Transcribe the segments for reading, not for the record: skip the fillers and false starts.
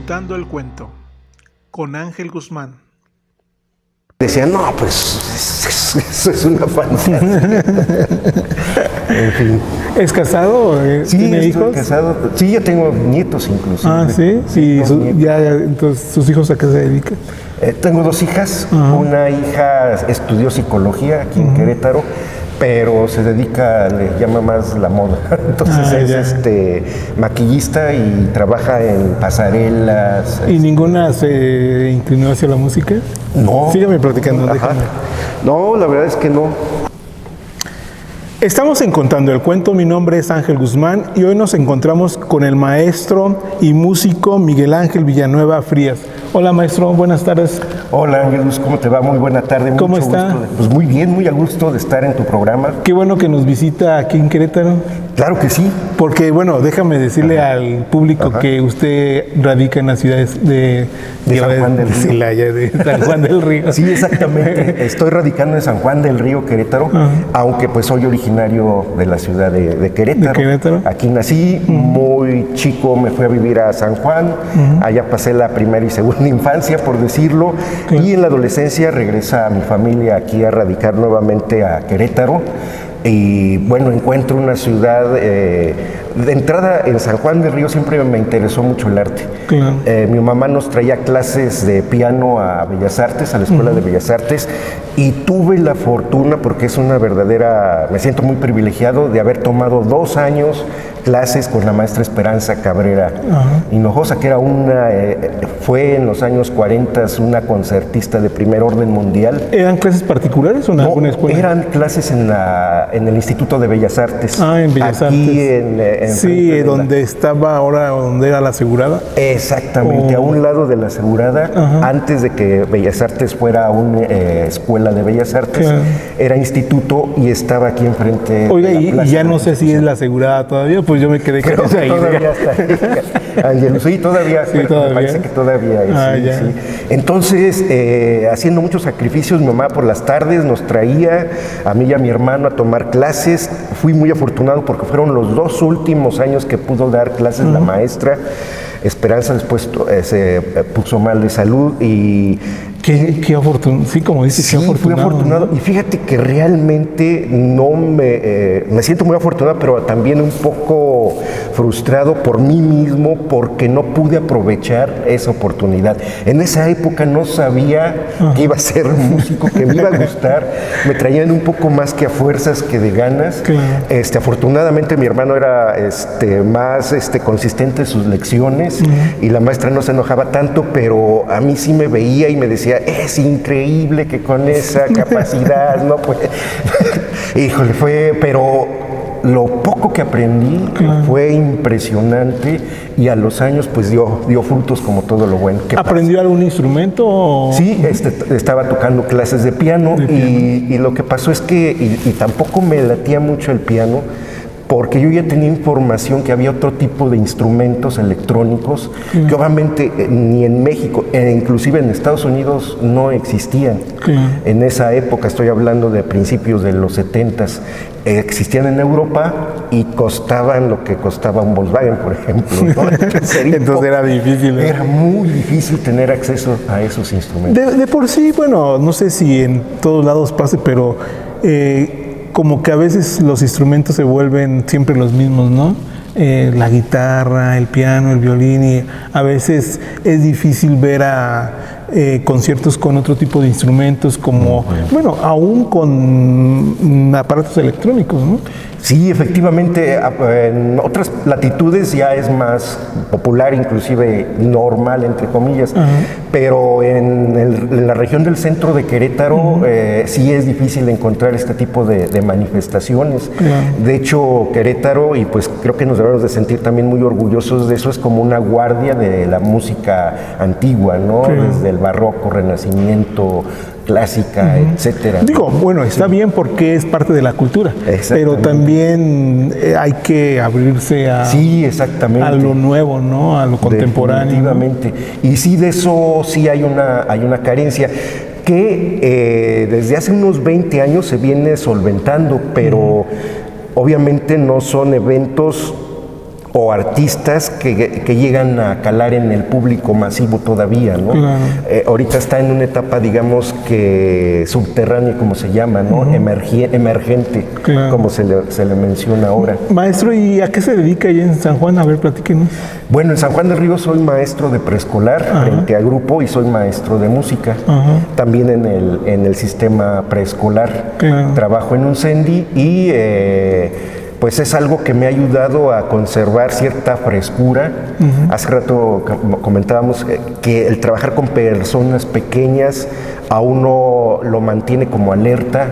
Contando el cuento con Ángel Guzmán. Decían, no, pues eso es una fantasía. En fin. ¿Es casado? Sí, ¿Tiene estoy hijos? casado. Sí, yo tengo nietos inclusive. Ah, sí. Sí, tengo nietos. Entonces, ¿sus hijos a qué se dedican? Tengo dos hijas. Ajá. Una hija estudió psicología aquí en Querétaro, pero se dedica, le llama más la moda. Entonces es maquillista y trabaja en pasarelas. ¿Y ninguna se inclinó hacia la música? No. Sígame platicando, Ajá. déjame. No, la verdad es que no. Estamos en Contando el Cuento, mi nombre es Ángel Guzmán y hoy nos encontramos con el maestro y músico Miguel Ángel Villanueva Frías. Hola maestro, buenas tardes. Hola Ángelus, ¿cómo te va? Muy buena tarde. ¿Cómo Mucho está? gusto pues muy bien, muy a gusto de estar en tu programa. Qué bueno que nos visita aquí en Querétaro, Claro que sí. porque bueno, déjame decirle al público que usted radica en las ciudades de San Juan del Río. Celaya, de San Juan del Río. Sí, exactamente. Estoy radicando en San Juan del Río, Querétaro, aunque pues soy originario de la ciudad de Querétaro. ¿De Querétaro? Aquí nací, muy chico me fui a vivir a San Juan, allá pasé la primera y segunda infancia, por decirlo, y en la adolescencia regresa a mi familia aquí a radicar nuevamente a Querétaro. Y bueno, encuentro una ciudad, de entrada en San Juan del Río siempre me interesó mucho el arte. Claro. Mi mamá nos traía clases de piano a Bellas Artes, a la Escuela de Bellas Artes, y tuve la fortuna, porque es una verdadera, me siento muy privilegiado, de haber tomado 2 años clases con la maestra Esperanza Cabrera Hinojosa, que era fue en los años 40 una concertista de primer orden mundial. ¿Eran clases particulares o en alguna escuela? Eran clases en el Instituto de Bellas Artes. Ah, en Bellas aquí Artes. Sí, donde estaba ahora, donde era la Asegurada. Exactamente, a un lado de la Asegurada, antes de que Bellas Artes fuera una escuela de Bellas Artes, era instituto y estaba aquí enfrente. Oiga, y ya no sé si es la Asegurada todavía, pues yo me quedé con esa idea. Todavía está. Ángel, sí, todavía, Sí, me todavía. parece que todavía es. Sí. Entonces, haciendo muchos sacrificios, mi mamá por las tardes nos traía a mí y a mi hermano a tomar clases. Fui muy afortunado porque fueron los 2 últimos años que pudo dar clases la maestra. Esperanza después se puso mal de salud y... Qué afortunado, sí, como dice, Sí, qué afortunado. fui afortunado, ¿no? Y fíjate que realmente no me siento muy afortunado, pero también un poco frustrado por mí mismo porque no pude aprovechar esa oportunidad. En esa época no sabía que iba a ser músico, que me iba a gustar, me traían un poco más que a fuerzas que de ganas. Claro. Afortunadamente mi hermano era más consistente en sus lecciones y la maestra no se enojaba tanto, pero a mí sí me veía y me decía, es increíble que con esa capacidad, ¿no? Pues, híjole, pero lo poco que aprendí fue impresionante y a los años pues dio frutos como todo lo bueno. ¿Aprendió algún instrumento? O... Sí, estaba tocando clases de piano, y lo que pasó es que, y tampoco me latía mucho el piano, porque yo ya tenía información que había otro tipo de instrumentos electrónicos que obviamente ni en México, inclusive en Estados Unidos no existían. En esa época, estoy hablando de principios de los 70s, existían en Europa y costaban lo que costaba un Volkswagen, por ejemplo, ¿no? Entonces era difícil. Era muy difícil tener acceso a esos instrumentos. De por sí, bueno, no sé si en todos lados pase, pero como que a veces los instrumentos se vuelven siempre los mismos, ¿no? La guitarra, el piano, el violín, y a veces es difícil ver conciertos con otro tipo de instrumentos, como, bueno, aún con aparatos electrónicos, ¿no? Sí, efectivamente, en otras latitudes ya es más popular, inclusive normal, entre comillas, pero en la región del centro de Querétaro sí es difícil encontrar este tipo de manifestaciones. De hecho, Querétaro, y pues creo que nos debemos de sentir también muy orgullosos de eso, es como una guardia de la música antigua, ¿no? Desde el barroco, renacimiento, clásica, etcétera. Digo, bueno, está bien porque es parte de la cultura, pero también hay que abrirse a lo nuevo, ¿no? A lo contemporáneo. Definitivamente. Y sí, de eso sí hay una carencia que desde hace unos 20 años se viene solventando, pero obviamente no son eventos o artistas que llegan a calar en el público masivo todavía, ¿no? Claro. Ahorita está en una etapa, digamos, que subterránea, como se llama, ¿no? Emergente, Claro. como se le menciona ahora. Maestro, ¿y a qué se dedica allá en San Juan? A ver, platíquenos. Bueno, en San Juan del Río soy maestro de preescolar frente a grupo y soy maestro de música. También en el sistema preescolar. Claro. Trabajo en un CENDI y pues es algo que me ha ayudado a conservar cierta frescura. Hace rato comentábamos que el trabajar con personas pequeñas a uno lo mantiene como alerta.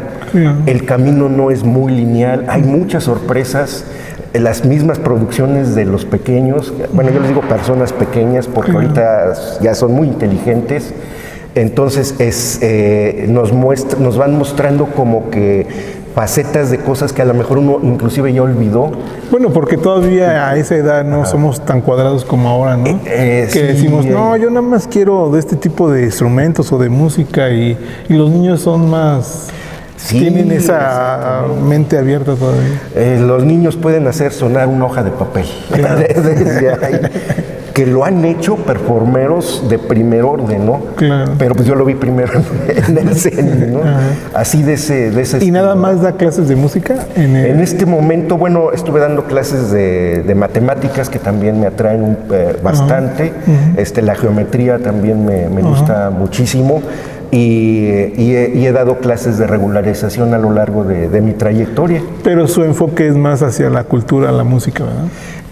El camino no es muy lineal, hay muchas sorpresas. Las mismas producciones de los pequeños, bueno, yo les digo personas pequeñas porque ahorita ya son muy inteligentes, entonces nos van mostrando como que facetas de cosas que a lo mejor uno inclusive ya olvidó. Bueno, porque todavía a esa edad no somos tan cuadrados como ahora, ¿no? Que Sí, decimos, no, yo nada más quiero de este tipo de instrumentos o de música y los niños son más... Sí, tienen esa mente abierta todavía. Los niños pueden hacer sonar una hoja de papel. Desde ahí. Que lo han hecho performeros de primer orden, ¿no? Claro. Pero pues yo lo vi primero en el CENI, ¿no? Así de ese ¿Y estilo. nada más da clases de música? En este momento, bueno, estuve dando clases de matemáticas que también me atraen bastante. La geometría también me gusta muchísimo. Y he dado clases de regularización a lo largo de mi trayectoria. Pero su enfoque es más hacia la cultura, la música, ¿verdad?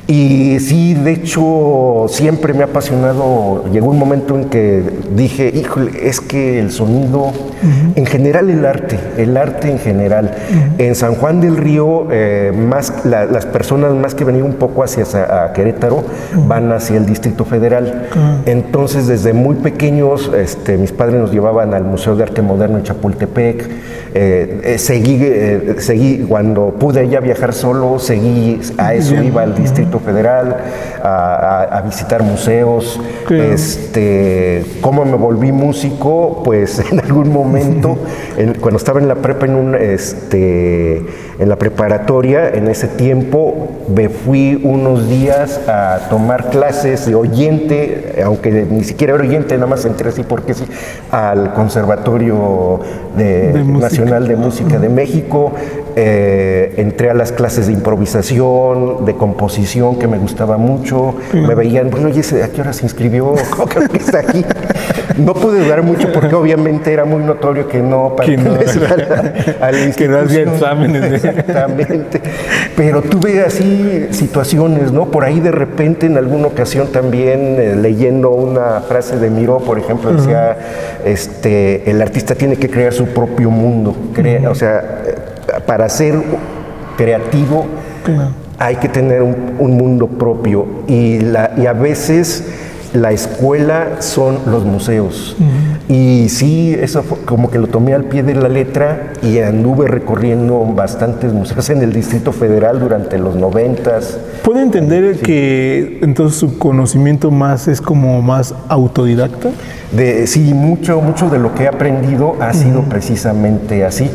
Y sí, de hecho, siempre me ha apasionado. Llegó un momento en que dije, híjole, es que el sonido, en general el arte en general. En San Juan del Río, las personas más que venir un poco hacia a Querétaro, van hacia el Distrito Federal. Entonces, desde muy pequeños, mis padres nos llevaban al Museo de Arte Moderno en Chapultepec. Seguí, cuando pude ya viajar solo, seguí a eso, iba al Distrito Federal a visitar museos. Claro. ¿Cómo me volví músico? Pues en algún momento, cuando estaba en la prepa, en la preparatoria, en ese tiempo, me fui unos días a tomar clases de oyente, aunque ni siquiera era oyente, nada más entré así porque sí, al Conservatorio Nacional de Música de México. Entré a las clases de improvisación, de composición, que me gustaba mucho. Me veían, bueno, oye, ¿a qué hora se inscribió? ¿Cómo que está aquí? No pude durar mucho porque obviamente era muy notorio que no pertenecía a la institución. Que no hacía exámenes. Exactamente. Pero tuve así situaciones, ¿no? Por ahí de repente, en alguna ocasión también, leyendo una frase de Miró, por ejemplo, decía, el artista tiene que crear su propio mundo. O sea, para ser creativo hay que tener un mundo propio y a veces la escuela son los museos. Y sí, eso fue como que lo tomé al pie de la letra y anduve recorriendo bastantes museos en el Distrito Federal durante los 90s. ¿Puede entender que entonces su conocimiento más es como más autodidacta? Sí, mucho de lo que he aprendido ha sido precisamente así.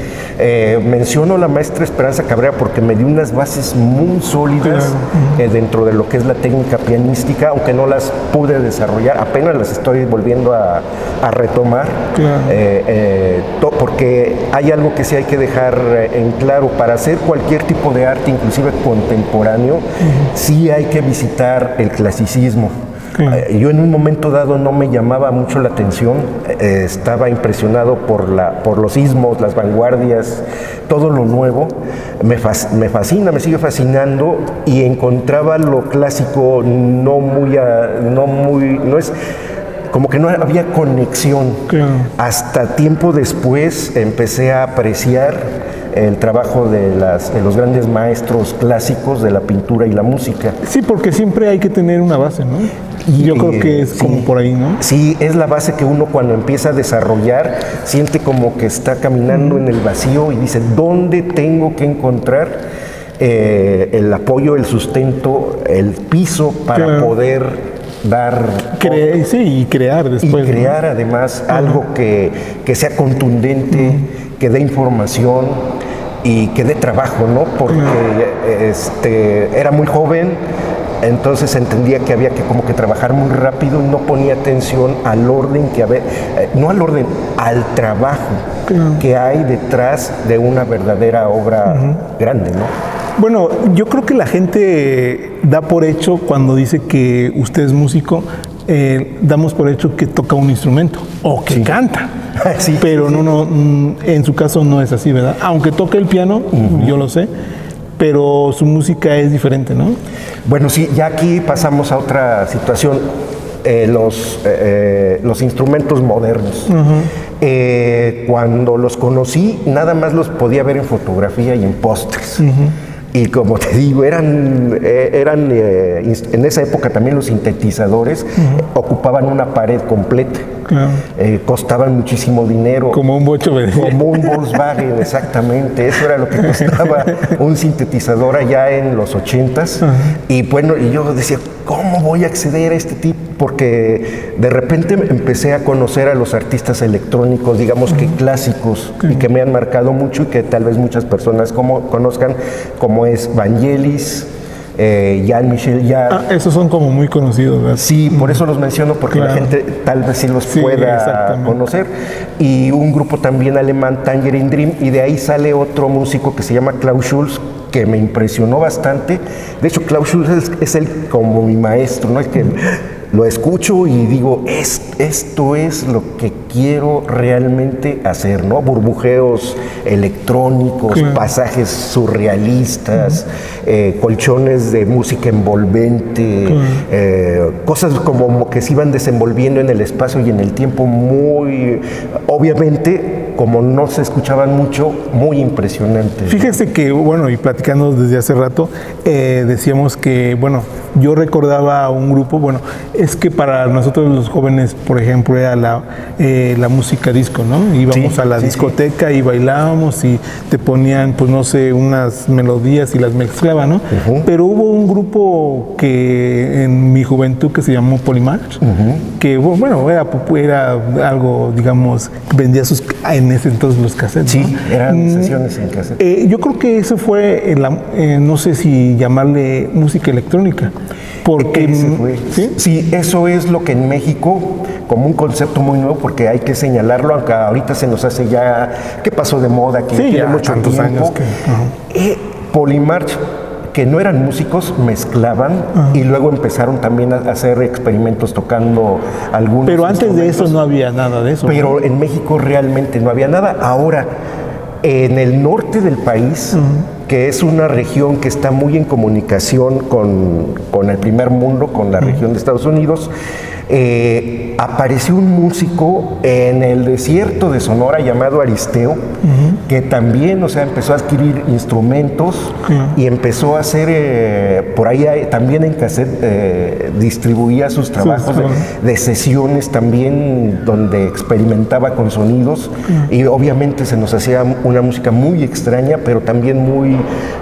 Menciono a la maestra Esperanza Cabrera porque me dio unas bases muy sólidas dentro de lo que es la técnica pianística, aunque no las pude desarrollar, apenas las estoy volviendo a retomar. Porque hay algo que sí hay que dejar en claro: para hacer cualquier tipo de arte, inclusive contemporáneo, sí hay que visitar el clasicismo. Yo en un momento dado no me llamaba mucho la atención, estaba impresionado por los ismos, las vanguardias, todo lo nuevo. Me fascina, me sigue fascinando, y encontraba lo clásico como que no había conexión. Hasta tiempo después empecé a apreciar el trabajo de los grandes maestros clásicos de la pintura y la música. Sí, porque siempre hay que tener una base, ¿no? Y yo creo que es como por ahí, ¿no? Sí, es la base que uno cuando empieza a desarrollar siente como que está caminando en el vacío y dice, ¿dónde tengo que encontrar el apoyo, el sustento, el piso para poder dar... y crear después. Y crear, ¿no? Además algo que sea contundente, que dé información y que dé trabajo, ¿no? Porque era muy joven, Entonces entendía que había que como que trabajar muy rápido, no ponía atención al orden que había, no al orden, al trabajo que hay detrás de una verdadera obra grande, ¿no? Bueno, yo creo que la gente da por hecho cuando dice que usted es músico, damos por hecho que toca un instrumento o que canta. Sí, pero no, en su caso no es así, ¿verdad? Aunque toque el piano, yo lo sé, pero su música es diferente, ¿no? Bueno, sí, ya aquí pasamos a otra situación. Los instrumentos modernos. Cuando los conocí, nada más los podía ver en fotografía y en pósters. Y como te digo, eran en esa época también los sintetizadores ocupaban una pared completa. Claro. Costaban muchísimo dinero. Como un Como un Volkswagen, exactamente. Eso era lo que costaba un sintetizador allá en los 80s. Y bueno, y yo decía, ¿cómo voy a acceder a este tipo? Porque de repente empecé a conocer a los artistas electrónicos, digamos que clásicos, y que me han marcado mucho y que tal vez muchas personas conozcan, como es Vangelis, Jean-Michel Jarre. Esos son como muy conocidos, ¿verdad? Sí, por eso los menciono, porque la gente tal vez sí los pueda conocer. Y un grupo también alemán, Tangerine Dream, y de ahí sale otro músico que se llama Klaus Schulze, que me impresionó bastante. De hecho, Klaus Schulze es como mi maestro, ¿no? Es que lo escucho y digo, esto es lo que quiero realmente hacer, ¿no? Burbujeos electrónicos, pasajes surrealistas, colchones de música envolvente, cosas como que se iban desenvolviendo en el espacio y en el tiempo muy, obviamente, como no se escuchaban mucho, muy impresionante. Fíjese que, bueno, y platicando desde hace rato, decíamos que, bueno, yo recordaba un grupo, bueno, es que para nosotros los jóvenes, por ejemplo, era la música disco, ¿no? Íbamos a la discoteca y bailábamos y te ponían, pues no sé, unas melodías y las mezclaban, ¿no? Pero hubo un grupo que en mi juventud que se llamó Polymarch, que, bueno, era algo, digamos, vendía en ese entonces los cassettes. Sí, ¿no? eran sesiones en cassette. Yo creo que eso fue, no sé si llamarle música electrónica, porque... Sí, eso es lo que en México, como un concepto muy nuevo, porque hay que señalarlo, aunque ahorita se nos hace ya, que pasó de moda, que tiene muchos tiempo. Años Polymarch, que no eran músicos, mezclaban y luego empezaron también a hacer experimentos tocando algunos. Pero antes de eso no había nada de eso. Pero en México realmente no había nada. Ahora, en el norte del país, que es una región que está muy en comunicación con el primer mundo, con la región de Estados Unidos, apareció un músico en el desierto de Sonora llamado Aristeo, que también, o sea, empezó a adquirir instrumentos y empezó a hacer, por ahí también en cassette, distribuía sus trabajos de sesiones también, donde experimentaba con sonidos y obviamente se nos hacía una música muy extraña, pero también muy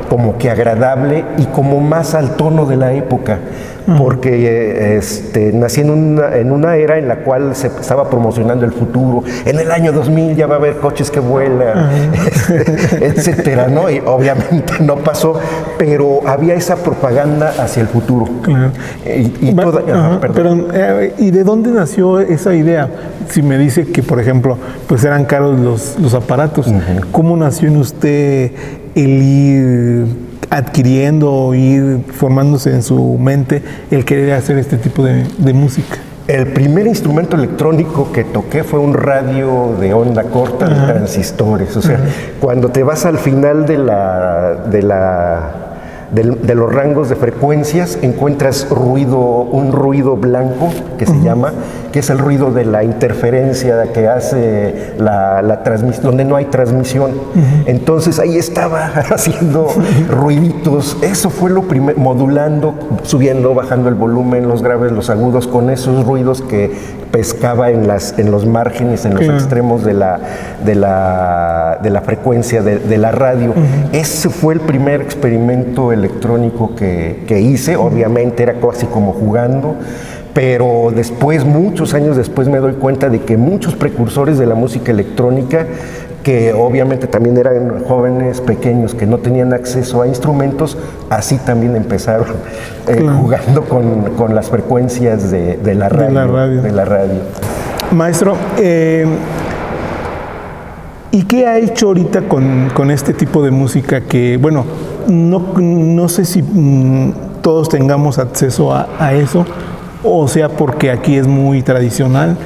como que agradable y como más al tono de la época. Porque nací en una era en la cual se estaba promocionando el futuro. En el año 2000 ya va a haber coches que vuelan, etcétera, ¿no? Y obviamente no pasó, pero había esa propaganda hacia el futuro. ¿Y de dónde nació esa idea? Si me dice que, por ejemplo, pues eran caros los aparatos, ¿cómo nació en usted el ir adquiriendo, ir formándose en su mente el querer hacer este tipo de música? El primer instrumento electrónico que toqué fue un radio de onda corta de transistores. O sea, cuando te vas al final de los rangos de frecuencias, encuentras un ruido blanco que se llama, que es el ruido de la interferencia que hace la transmisión, donde no hay transmisión. Entonces ahí estaba haciendo ruiditos. Eso fue lo primero, modulando, subiendo, bajando el volumen, los graves, los agudos, con esos ruidos que pescaba en los márgenes, en los extremos de la frecuencia de la radio. Ese fue el primer experimento electrónico que hice. Obviamente era casi como jugando, pero después, muchos años después, me doy cuenta de que muchos precursores de la música electrónica, que obviamente también eran jóvenes pequeños que no tenían acceso a instrumentos, así también empezaron jugando con las frecuencias de la radio. Maestro, ¿y qué ha hecho ahorita con este tipo de música que, bueno, no sé si todos tengamos acceso a eso, o sea, porque aquí es muy tradicional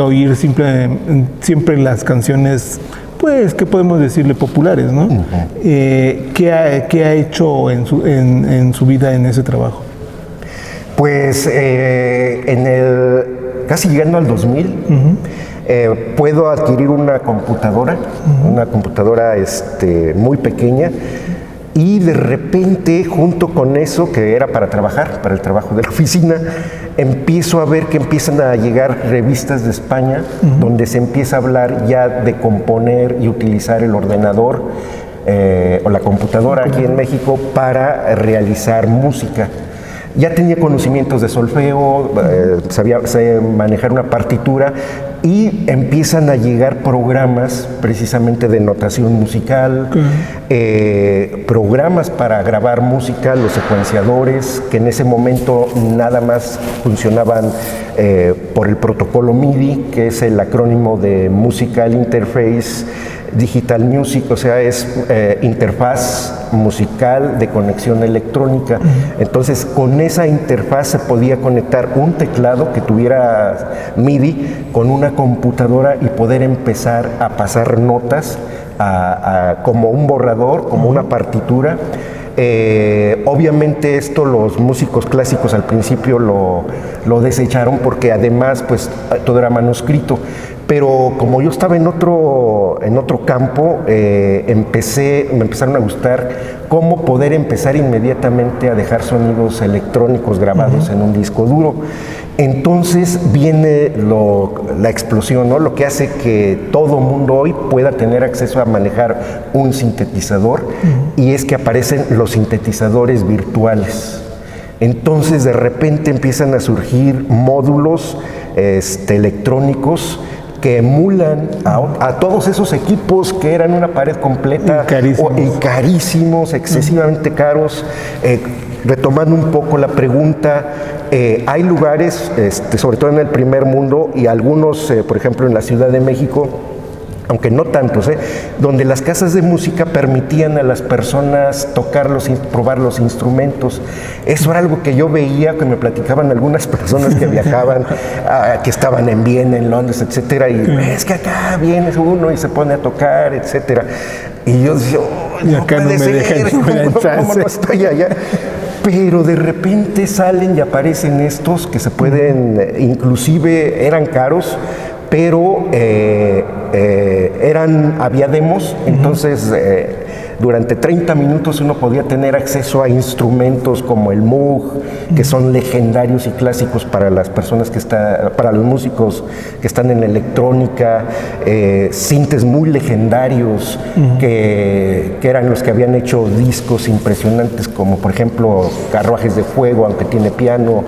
oír siempre las canciones, pues, ¿qué podemos decirle? Populares, ¿no? Uh-huh. ¿Qué ha hecho en su vida en ese trabajo? Pues casi llegando al 2000, uh-huh. Puedo adquirir una computadora, uh-huh. una computadora muy pequeña, y de repente, junto con eso, que era para trabajar, para el trabajo de la oficina, empiezo a ver que empiezan a llegar revistas de España, uh-huh. donde se empieza a hablar ya de componer y utilizar el ordenador o la computadora aquí en México para realizar música. Ya tenía conocimientos de solfeo, sabía manejar una partitura, y empiezan a llegar programas precisamente de notación musical, programas para grabar música, los secuenciadores, que en ese momento nada más funcionaban por el protocolo MIDI, que es el acrónimo de Musical Interface Digital Music, o sea, es interfaz musical de conexión electrónica. Entonces, con esa interfaz se podía conectar un teclado que tuviera MIDI con una computadora y poder empezar a pasar notas como un borrador, como una partitura. Obviamente esto los músicos clásicos al principio lo desecharon, porque además pues todo era manuscrito. Pero como yo estaba en otro campo, me empezaron a gustar cómo poder empezar inmediatamente a dejar sonidos electrónicos grabados uh-huh. en un disco duro. Entonces viene la explosión, ¿no? Lo que hace que todo mundo hoy pueda tener acceso a manejar un sintetizador, uh-huh. y es que aparecen los sintetizadores virtuales. Entonces de repente empiezan a surgir módulos electrónicos que emulan a todos esos equipos que eran una pared completa y carísimos, excesivamente caros. Retomando un poco la pregunta, hay lugares, sobre todo en el primer mundo, y algunos, por ejemplo, en la Ciudad de México, aunque no tantos, donde las casas de música permitían a las personas probar los instrumentos. Eso era algo que yo veía, que me platicaban algunas personas que viajaban, que estaban en Viena, en Londres, etcétera, y es que acá viene uno y se pone a tocar, etcétera. Y yo decía, y acá no me dejan, ¿cómo no estoy allá? Pero de repente salen y aparecen estos que se pueden, inclusive eran caros, pero había demos, entonces durante 30 minutos uno podía tener acceso a instrumentos como el Moog, que son legendarios y clásicos para las personas para los músicos que están en la electrónica, sintes muy legendarios, que eran los que habían hecho discos impresionantes, como por ejemplo Carruajes de Fuego, aunque tiene piano,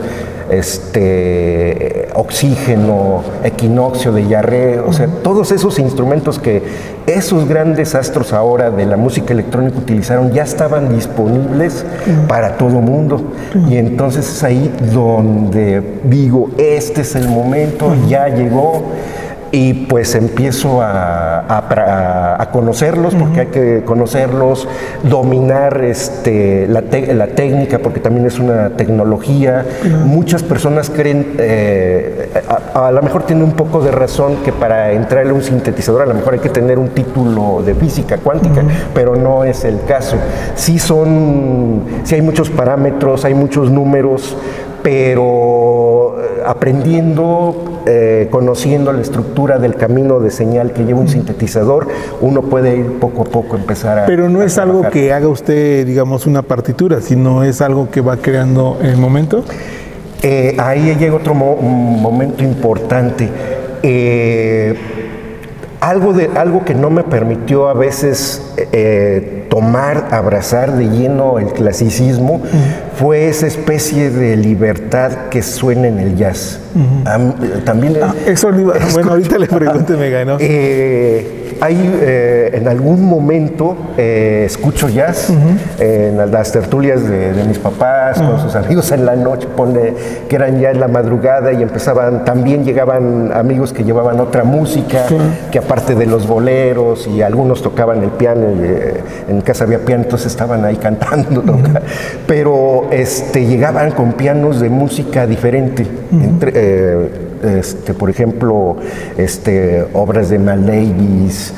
Oxígeno, Equinoccio de Jarre, o sea, todos esos instrumentos que esos grandes astros ahora de la música electrónica utilizaron ya estaban disponibles para todo mundo. Y entonces es ahí donde digo, este es el momento, ya llegó. Y pues empiezo a conocerlos, porque hay que conocerlos, dominar la técnica, porque también es una tecnología. Muchas personas creen, a lo mejor tiene un poco de razón, que para entrar en un sintetizador a lo mejor hay que tener un título de física cuántica, pero no es el caso. Sí hay muchos parámetros, hay muchos números, pero aprendiendo, conociendo la estructura del camino de señal que lleva un sintetizador, uno puede ir poco a poco empezar a... Pero no es algo que haga usted, digamos, una partitura, sino es algo que va creando en el momento. Ahí llega otro momento importante. Algo que no me permitió a veces abrazar de lleno el clasicismo, fue esa especie de libertad que suena en el jazz. También bueno, ahorita le pregunto, me ganó. En algún momento escucho jazz en las tertulias de mis papás, con sus amigos en la noche, que eran ya en la madrugada, y también llegaban amigos que llevaban otra música, que aparte de los boleros, y algunos tocaban el piano, en casa había piano, entonces estaban ahí cantando, pero llegaban con pianos de música diferente, por ejemplo, obras de Miles Davis,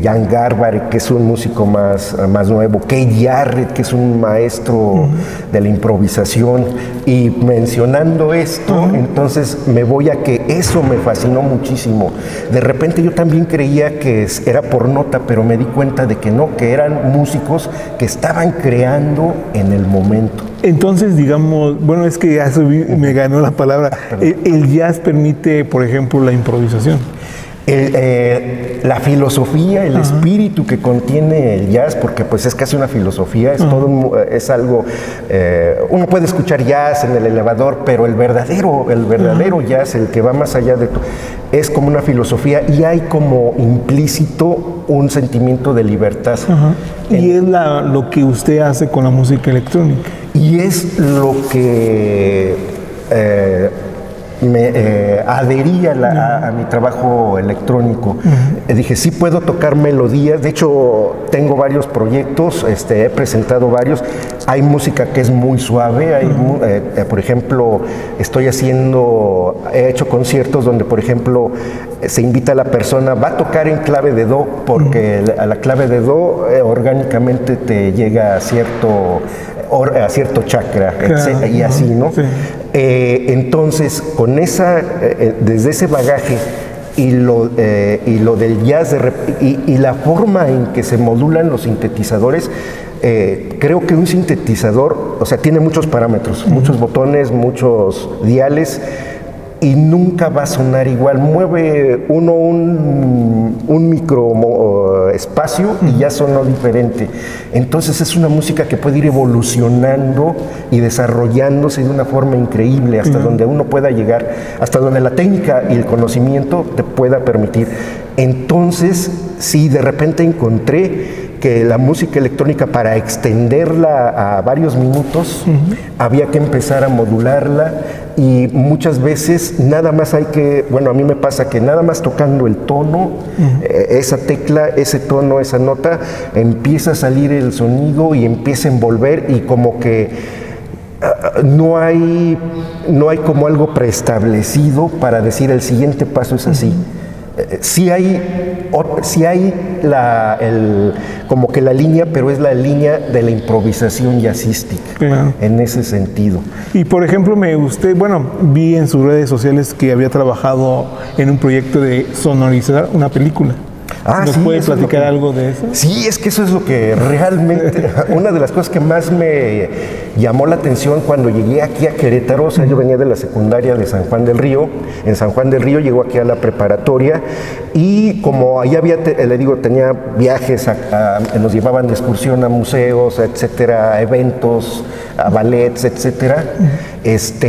Jan Garbarek, que es un músico más nuevo, Keith Jarrett, que es un maestro de la improvisación. Y mencionando esto, entonces me voy a que eso me fascinó muchísimo. De repente yo también creía que era por nota, pero me di cuenta de que no, que eran músicos que estaban creando en el momento. Entonces, digamos, bueno, es que ya me ganó la palabra. El jazz permite, por ejemplo, la improvisación. La filosofía, el espíritu que contiene el jazz, porque pues es casi una filosofía, es algo, uno puede escuchar jazz en el elevador, pero el verdadero jazz, el que va más allá de todo, es como una filosofía, y hay como implícito un sentimiento de libertad. Y es lo que usted hace con la música electrónica. Y es lo que me adherí a mi trabajo electrónico. Dije, sí puedo tocar melodías. De hecho, tengo varios proyectos, he presentado varios. Hay música que es muy suave. Por ejemplo, he hecho conciertos donde, por ejemplo, se invita a la persona, va a tocar en clave de do, porque a la clave de do orgánicamente te llega a cierto chakra, claro, y así, ¿no? Sí. Entonces, desde ese bagaje y lo del jazz y la forma en que se modulan los sintetizadores, creo que un sintetizador, o sea, tiene muchos parámetros, muchos botones, muchos diales, y nunca va a sonar igual. Mueve uno un micro espacio y ya sonó diferente. Entonces es una música que puede ir evolucionando y desarrollándose de una forma increíble hasta donde uno pueda llegar, hasta donde la técnica y el conocimiento te pueda permitir. Entonces, sí, de repente encontré que la música electrónica, para extenderla a varios minutos, había que empezar a modularla, y muchas veces nada más a mí me pasa que nada más tocando el tono, esa tecla, ese tono, esa nota, empieza a salir el sonido y empieza a envolver, y como que no hay como algo preestablecido para decir el siguiente paso es así. Sí hay como que la línea, pero es la línea de la improvisación jazzística, claro, en ese sentido. Y por ejemplo, vi en sus redes sociales que había trabajado en un proyecto de sonorizar una película. ¿Nos puede platicar algo de eso? Sí, es que eso es lo que realmente, una de las cosas que más me llamó la atención cuando llegué aquí a Querétaro. O sea, yo venía de la secundaria de San Juan del Río. En San Juan del Río llego aquí a la preparatoria, y como ahí tenía viajes, nos llevaban de excursión a museos, etcétera, a eventos, a ballets, etcétera.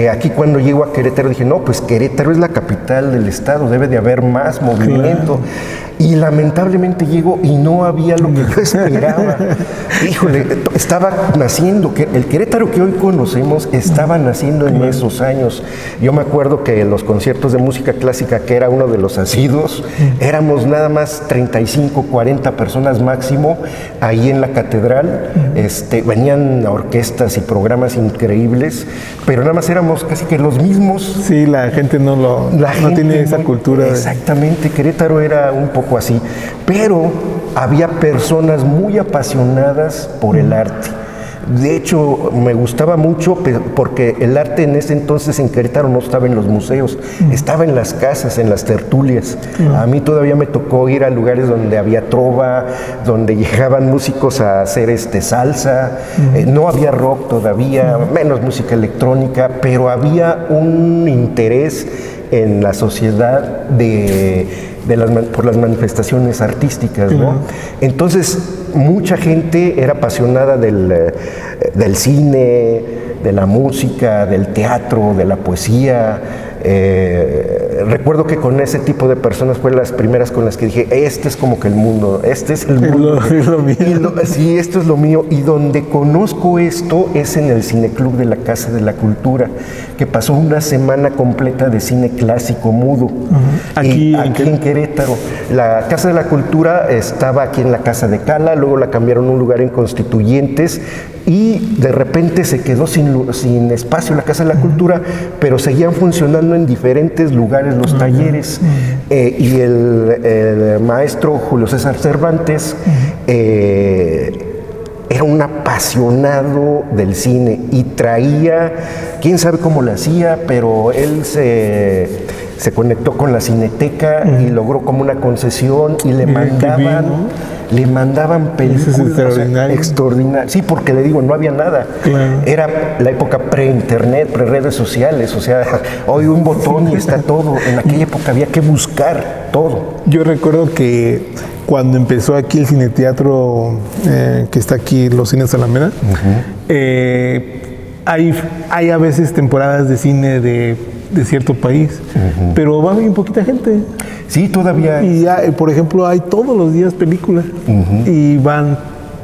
Aquí cuando llego a Querétaro dije, no, pues Querétaro es la capital del estado, debe de haber más movimiento. Claro. Y lamentablemente llego y no había lo que yo esperaba. Híjole, estaba naciendo, el Querétaro que hoy conocemos estaba naciendo en esos años. Yo me acuerdo que los conciertos de música clásica, que era uno de los asiduos, éramos nada más 35, 40 personas máximo ahí en la catedral. Venían orquestas y programas increíbles, pero nada más éramos casi que los mismos. Sí, la gente no tiene esa cultura. Exactamente, Querétaro era un poco así, pero había personas muy apasionadas por el arte. De hecho, me gustaba mucho porque el arte en ese entonces en Querétaro no estaba en los museos, estaba en las casas, en las tertulias. A mí todavía me tocó ir a lugares donde había trova, donde llegaban músicos a hacer salsa. No había rock todavía, menos música electrónica, pero había un interés en la sociedad de por las manifestaciones artísticas, ¿no? Entonces, mucha gente era apasionada del cine, de la música, del teatro, de la poesía. Recuerdo que con ese tipo de personas fue las primeras con las que dije, este es como que el mundo, este es el mundo. Es lo mío. Sí, esto es lo mío. Y donde conozco esto es en el Cineclub de la Casa de la Cultura, que pasó una semana completa de cine clásico mudo. Aquí en Querétaro. La Casa de la Cultura estaba aquí en la Casa de Cala, luego la cambiaron a un lugar en Constituyentes, y de repente se quedó sin espacio la Casa de la Cultura, pero seguían funcionando en diferentes lugares los talleres. Y el maestro Julio César Cervantes era un apasionado del cine y traía, quién sabe cómo lo hacía, pero él se conectó con la Cineteca y logró como una concesión y le mandaban películas extraordinarias. Sí, porque le digo, no había nada. Claro. Era la época pre-internet, pre-redes sociales, o sea, hoy un botón y está todo. En aquella época había que buscar todo. Yo recuerdo que cuando empezó aquí el cineteatro, que está aquí en los cines Alameda, hay a veces temporadas de cine de cierto país, pero va bien poquita gente. Sí, todavía. Y por ejemplo, hay todos los días películas y van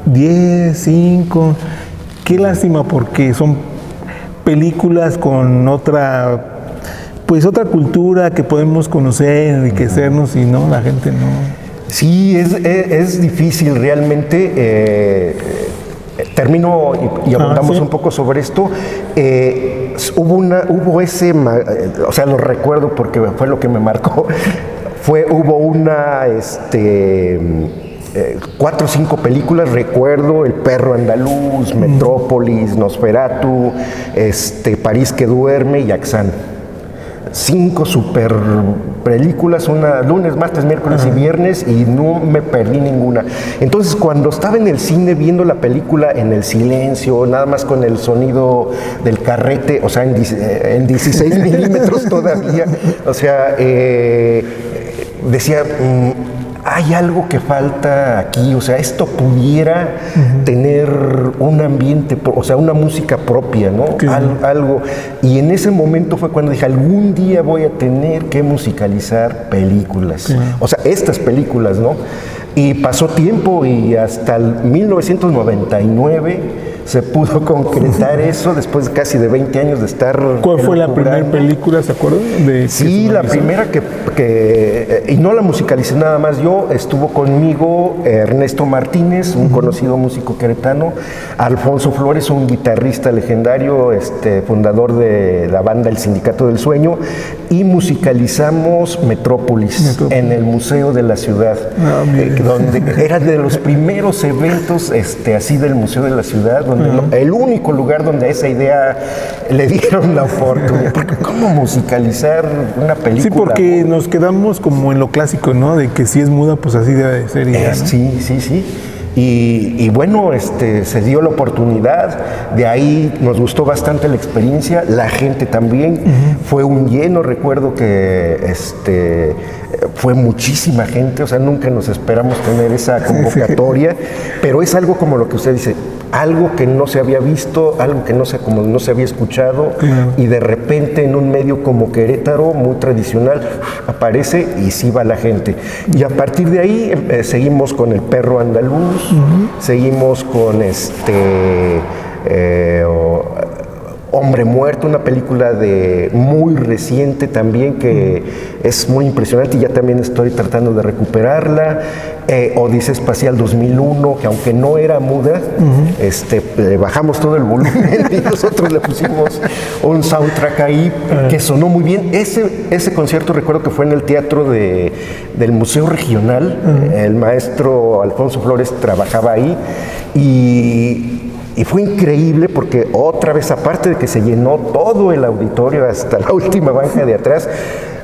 10, 5. Qué lástima, porque son películas con otra cultura que podemos conocer, enriquecernos, y no, la gente no. Sí, es difícil realmente. Termino y abundamos un poco sobre esto. Hubo ese, o sea, lo recuerdo porque fue lo que me marcó. Hubo 4 o 5 películas, recuerdo: El perro andaluz, Metrópolis, Nosferatu, París que duerme y Axán. 5 super películas, una lunes, martes, miércoles y viernes, y no me perdí ninguna. Entonces, cuando estaba en el cine viendo la película en el silencio, nada más con el sonido del carrete, o sea, en 16 milímetros todavía, o sea, decía, hay algo que falta aquí, o sea, esto pudiera tener un ambiente, o sea, una música propia, ¿no? Algo. Y en ese momento fue cuando dije, algún día voy a tener que musicalizar películas. O sea, estas películas, ¿no? Y pasó tiempo y hasta el 1999 se pudo concretar eso, después casi de 20 años de estar. ¿Cuál fue la primera película, se acuerdan? Sí, la primera que y no la musicalicé nada más yo, estuvo conmigo Ernesto Martínez, un conocido músico queretano, Alfonso Flores, un guitarrista legendario, fundador de la banda El Sindicato del Sueño, y musicalizamos Metrópolis en el Museo de la Ciudad, donde era de los primeros eventos así del Museo de la Ciudad, donde el único lugar donde a esa idea le dieron la oportunidad. Porque ¿cómo musicalizar una película? Sí, porque nos quedamos como en lo clásico, ¿no? De que si es muda, pues así debe de ser. ¿No? Sí. Y bueno, se dio la oportunidad, de ahí nos gustó bastante la experiencia, la gente también, fue un lleno. Recuerdo que fue muchísima gente, o sea, nunca nos esperamos tener esa convocatoria, pero es algo como lo que usted dice, algo que no se había visto, algo que no se había escuchado, y de repente en un medio como Querétaro, muy tradicional, aparece y sí va la gente. Y a partir de ahí seguimos con El perro andaluz, seguimos con Hombre Muerto, una película muy reciente también, que es muy impresionante, y ya también estoy tratando de recuperarla. Odisea Espacial 2001, que aunque no era muda, le bajamos todo el volumen y nosotros le pusimos un soundtrack ahí que sonó muy bien. Ese concierto recuerdo que fue en el teatro del Museo Regional. El maestro Alfonso Flores trabajaba ahí, y fue increíble porque otra vez, aparte de que se llenó todo el auditorio hasta la última banca de atrás,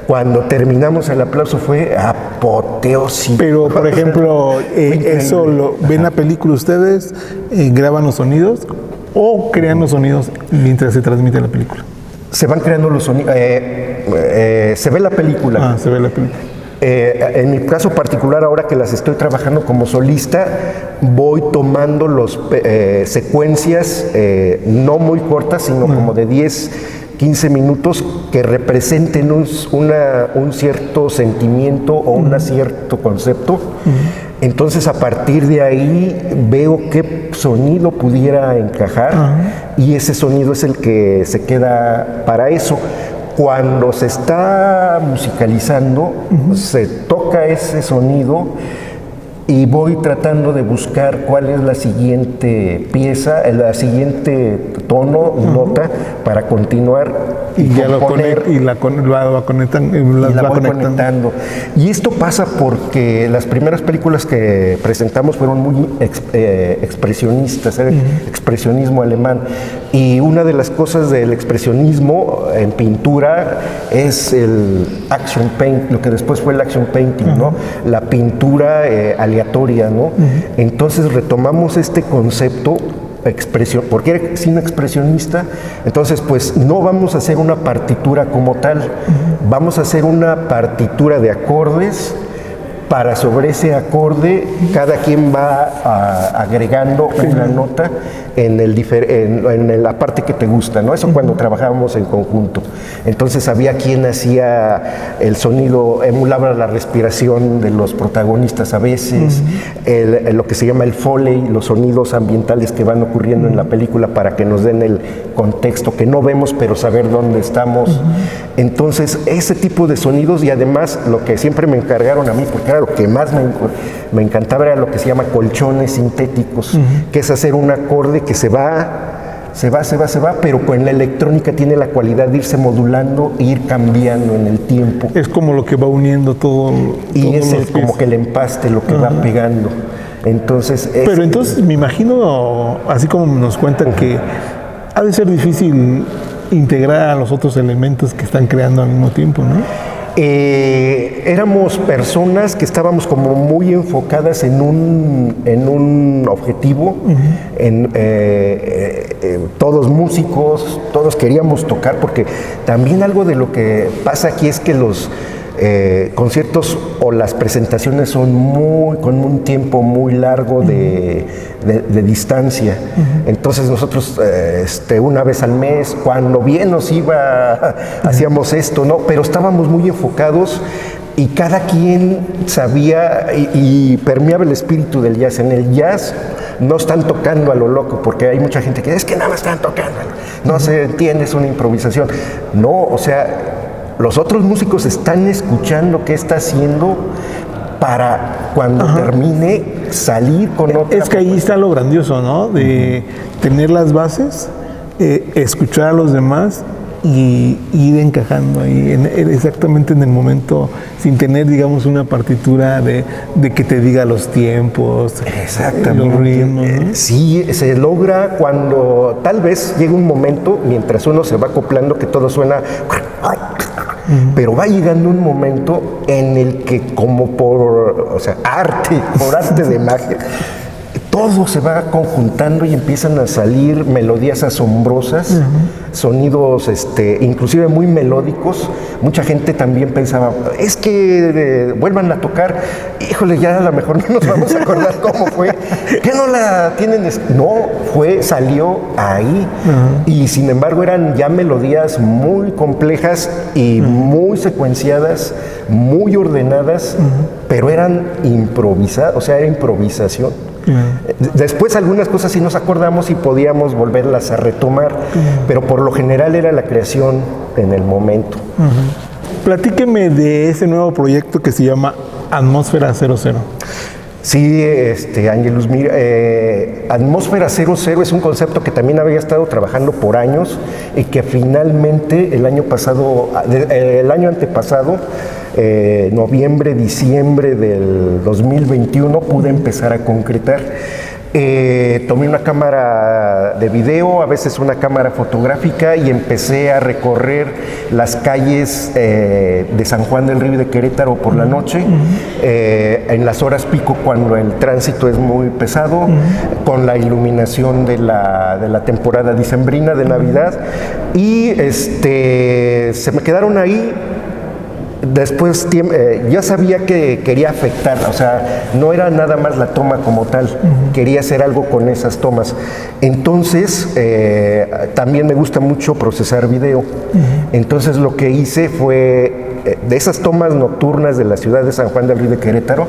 cuando terminamos el aplauso fue apoteósico. Pero, por ejemplo, ¿ven la película ustedes, graban los sonidos o crean los sonidos mientras se transmite la película? Se van creando los sonidos, se ve la película. Se ve la película. En mi caso particular, ahora que las estoy trabajando como solista, voy tomando secuencias no muy cortas, sino como de 10, 15 minutos que representen un cierto sentimiento o un cierto concepto. Entonces, a partir de ahí veo qué sonido pudiera encajar y ese sonido es el que se queda para eso. Cuando se está musicalizando, se toca ese sonido y voy tratando de buscar cuál es la siguiente pieza, la siguiente tono, nota, para continuar y ya lo va conectando. Y esto pasa porque las primeras películas que presentamos fueron muy expresionistas, expresionismo alemán. Y una de las cosas del expresionismo en pintura es el action paint, lo que después fue el action painting, ¿no? La pintura aleatoria, ¿no? Entonces retomamos este concepto porque era cine expresionista, entonces pues no vamos a hacer una partitura como tal, vamos a hacer una partitura de acordes para sobre ese acorde cada quien va agregando una nota en la parte que te gusta, ¿no? Eso cuando trabajábamos en conjunto. Entonces había quien hacía el sonido, emulaba la respiración de los protagonistas a veces, lo que se llama el Foley, los sonidos ambientales que van ocurriendo en la película para que nos den el contexto que no vemos, pero saber dónde estamos. Entonces, ese tipo de sonidos y además lo que siempre me encargaron a mí, porque era lo que más me encantaba, era lo que se llama colchones sintéticos, que es hacer un acorde que se va, pero con la electrónica tiene la cualidad de irse modulando e ir cambiando en el tiempo. Es como lo que va uniendo todo. Y es como que el empaste, lo que va pegando. Entonces, pero entonces me imagino, así como nos cuentan, que ha de ser difícil integrar a los otros elementos que están creando al mismo tiempo, ¿no? Éramos personas que estábamos como muy enfocadas en un objetivo, todos músicos, todos queríamos tocar, porque también algo de lo que pasa aquí es que los conciertos o las presentaciones son con un tiempo muy largo de distancia. Entonces nosotros una vez al mes, cuando bien nos iba, hacíamos esto, ¿no? Pero estábamos muy enfocados y cada quien sabía y permeaba el espíritu del jazz. En el jazz no están tocando a lo loco, porque hay mucha gente que es que nada más están tocando, no se entiende, es una improvisación. No, o sea, los otros músicos están escuchando qué está haciendo para cuando termine salir con otra. Es que ahí está lo grandioso, ¿no? De tener las bases, escuchar a los demás y ir encajando ahí exactamente en el momento, sin tener, digamos, una partitura de que te diga los tiempos, exactamente, los ritmos, ¿no? Sí, se logra cuando tal vez llega un momento, mientras uno se va acoplando, que todo suena, pero va llegando un momento en el que como por arte de magia, todo se va conjuntando y empiezan a salir melodías asombrosas, sonidos inclusive muy melódicos. Mucha gente también pensaba, es que vuelvan a tocar, híjole, ya a lo mejor no nos vamos a acordar cómo fue, que no la tienen, salió ahí, y sin embargo eran ya melodías muy complejas y muy secuenciadas, muy ordenadas, pero eran improvisadas, o sea, era improvisación. Después algunas cosas sí nos acordamos y podíamos volverlas a retomar, pero por lo general era la creación en el momento. Platíqueme de ese nuevo proyecto que se llama Atmósfera 00. Sí, Ángelus, mira, Atmósfera 00 es un concepto que también había estado trabajando por años y que finalmente el año antepasado, noviembre, diciembre del 2021, pude empezar a concretar. Tomé una cámara de video, a veces una cámara fotográfica, y empecé a recorrer las calles de San Juan del Río y de Querétaro por la noche, en las horas pico cuando el tránsito es muy pesado, con la iluminación de la temporada dicembrina de Navidad, y se me quedaron ahí después ya sabía que quería afectarla, o sea, no era nada más la toma como tal, quería hacer algo con esas tomas. Entonces, también me gusta mucho procesar video. Entonces, lo que hice fue, de esas tomas nocturnas de la ciudad de San Juan del Río de Querétaro,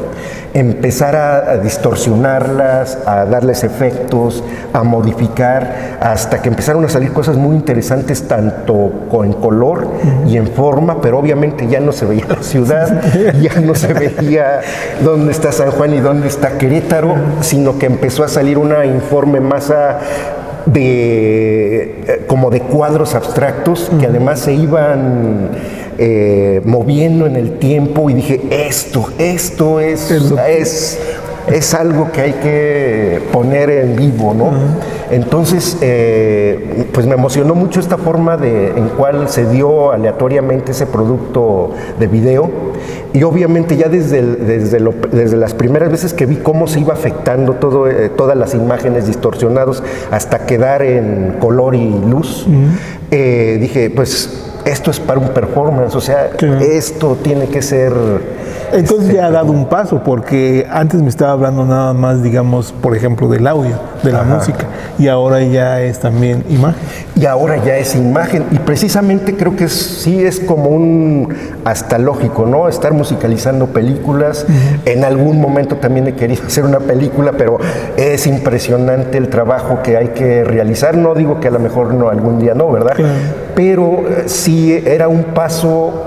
empezar a distorsionarlas, a darles efectos, a modificar, hasta que empezaron a salir cosas muy interesantes, tanto en color y en forma, pero obviamente ya no se veía la ciudad, ya no se veía dónde está San Juan y dónde está Querétaro, sino que empezó a salir una informe masa como de cuadros abstractos que además se iban moviendo en el tiempo, y dije, esto es algo que hay que poner en vivo, ¿no? Entonces, pues me emocionó mucho esta forma en cual se dio aleatoriamente ese producto de video, y obviamente ya desde las primeras veces que vi cómo se iba afectando todas las imágenes distorsionadas hasta quedar en color y luz, dije, pues esto es para un performance, o sea, esto tiene que ser... Entonces ya ha dado un paso, porque antes me estaba hablando nada más, digamos, por ejemplo, del audio, de la música, y ahora ya es también imagen. Y ahora ya es imagen, y precisamente creo que sí es como hasta lógico, ¿no? Estar musicalizando películas. En algún momento también he querido hacer una película, pero es impresionante el trabajo que hay que realizar. No digo que a lo mejor no, algún día no, ¿verdad? Pero sí era un paso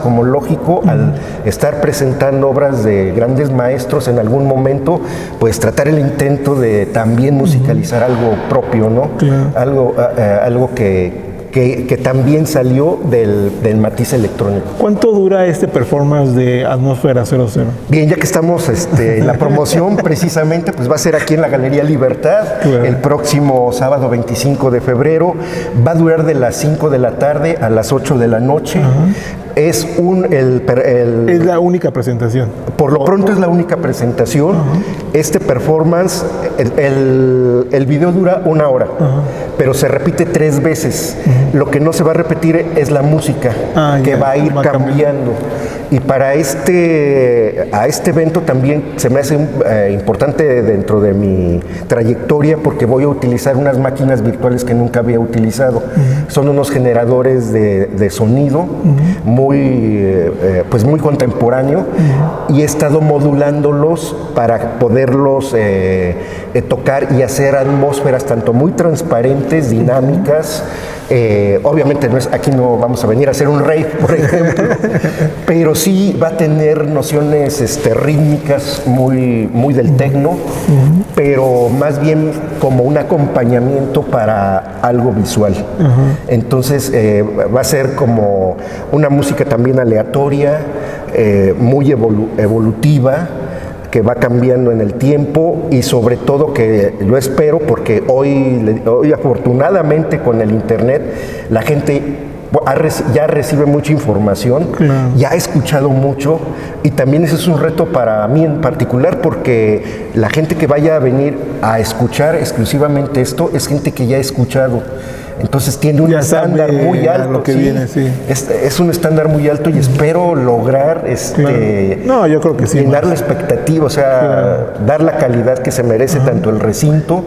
como lógico al estar presentando obras de grandes maestros en algún momento, pues tratar el intento de también musicalizar algo propio, ¿no? Algo que también salió del matiz electrónico. ¿Cuánto dura este performance de Atmósfera 00? Bien, ya que estamos en la promoción, precisamente, pues va a ser aquí en la Galería Libertad, el próximo sábado 25 de febrero. Va a durar de las 5 de la tarde a las 8 de la noche. Es es la única presentación. Por lo pronto es la única presentación. Este performance, el video dura 1 hora, pero se repite 3 veces. Lo que no se va a repetir es la música, que va a ir cambiando. Y para a este evento también se me hace importante dentro de mi trayectoria, porque voy a utilizar unas máquinas virtuales que nunca había utilizado. Son unos generadores de sonido pues muy contemporáneo, y he estado modulándolos para poderlos tocar y hacer atmósferas tanto muy transparentes, dinámicas. Obviamente aquí no vamos a venir a hacer un rave, por ejemplo, pero sí va a tener nociones rítmicas muy del techno, pero más bien como un acompañamiento para algo visual. Entonces va a ser como una música también aleatoria, muy evolutiva, que va cambiando en el tiempo, y sobre todo que yo espero, porque hoy afortunadamente con el internet la gente ya recibe mucha información, ya ha escuchado mucho, y también ese es un reto para mí en particular, porque la gente que vaya a venir a escuchar exclusivamente esto es gente que ya ha escuchado. Entonces tiene un estándar muy alto. Lo que viene, sí. Es un estándar muy alto, y espero lograr no, yo creo que sí, llenar la expectativa, o sea, dar la calidad que se merece tanto el recinto,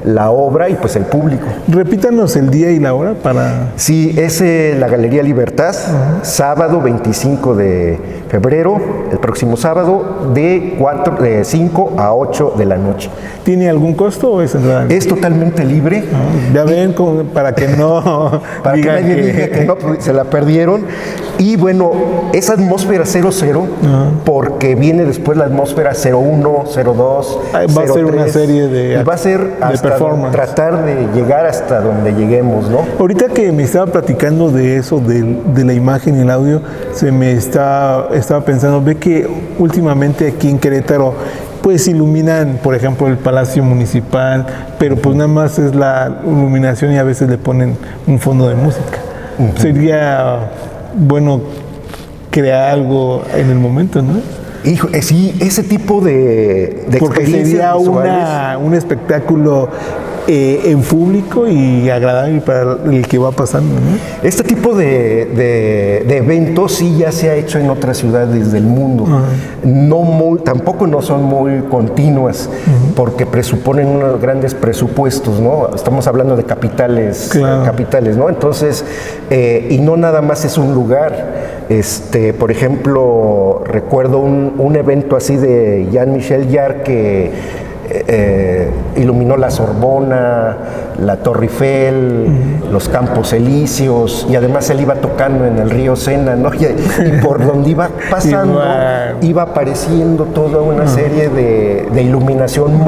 la obra y pues el público. Repítanos el día y la hora para... Sí, es la Galería Libertad, sábado 25 de febrero, el próximo sábado, de 5 a 8 de la noche. ¿Tiene algún costo o es entrada? Es totalmente libre. Ya ven, para que no para que nadie diga que no, se la perdieron. Y bueno, es Atmósfera 00, porque viene después la Atmósfera 01, 02, va 03, a ser una serie de, y va a ser hasta performance. Tratar de llegar hasta donde lleguemos, ¿no? Ahorita que me estaba platicando de eso, de la imagen y el audio, estaba pensando, ve que últimamente aquí en Querétaro pues iluminan, por ejemplo, el Palacio Municipal, pero pues nada más es la iluminación y a veces le ponen un fondo de música. Sería bueno crear algo en el momento, ¿no? Hijo, sí, ese tipo de porque experiencias sería visuales. un espectáculo en público y agradable para el que va pasando, ¿no? Este tipo de eventos sí ya se ha hecho en otras ciudades del mundo. Tampoco no son muy continuas, porque presuponen unos grandes presupuestos, ¿no? Estamos hablando de capitales, ¿no? Entonces, y no nada más es un lugar. Por ejemplo, recuerdo un evento así de Jean-Michel Jarre que iluminó la Sorbona, la Torre Eiffel, los Campos Elíseos, y además él iba tocando en el río Sena, ¿no? Y por donde iba pasando, iba apareciendo toda una serie de iluminación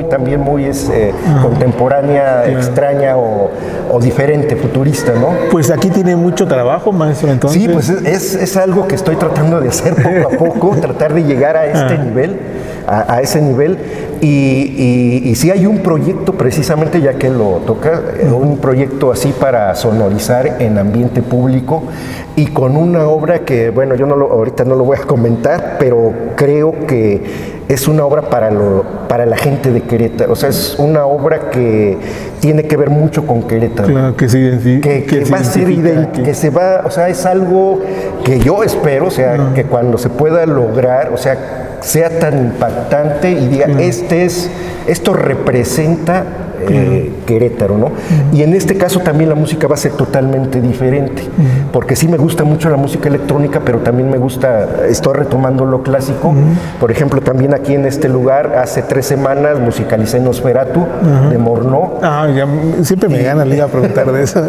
también muy contemporánea, extraña o diferente, futurista, ¿no? Pues aquí tiene mucho trabajo, maestro, entonces. Sí, pues es algo que estoy tratando de hacer poco a poco, tratar de llegar a este nivel, a ese nivel. Y sí hay un proyecto, precisamente ya que lo toca, un proyecto así para sonorizar en ambiente público y con una obra que, bueno, yo ahorita no lo voy a comentar, pero creo que es una obra para la gente de Querétaro. O sea, es una obra que tiene que ver mucho con Querétaro. Claro, que sí, que va a ser que se va, o sea, es algo que yo espero, o sea, que cuando se pueda lograr, o sea, sea tan impactante y diga, esto representa Querétaro, ¿no? Y en este caso también la música va a ser totalmente diferente, porque sí me gusta mucho la música electrónica, pero también me gusta, estoy retomando lo clásico. Por ejemplo, también aquí en este lugar, hace 3 semanas musicalicé Nosferatu de Morneau. Ya siempre me gana, le iba a preguntar de eso.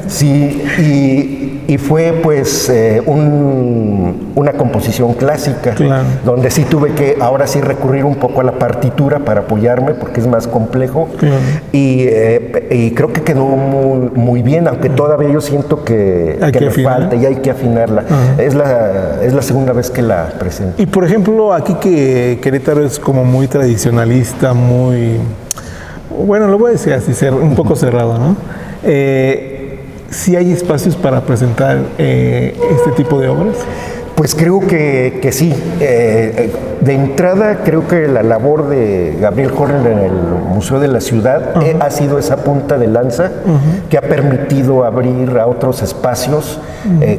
Sí, y fue pues una composición clásica, donde sí tuve que ahora sí recurrir un poco a la partitura para apoyarme, porque es más complejo. Y creo que quedó muy bien, aunque todavía yo siento que me falta y hay que afinarla. Es la segunda vez que la presento. Y por ejemplo, aquí que Querétaro es como muy tradicionalista, muy, bueno, lo voy a decir así, un poco cerrado, ¿no? ¿Sí hay espacios para presentar este tipo de obras? Pues creo que sí. De entrada, creo que la labor de Gabriel Horner en el Museo de la Ciudad ha sido esa punta de lanza que ha permitido abrir a otros espacios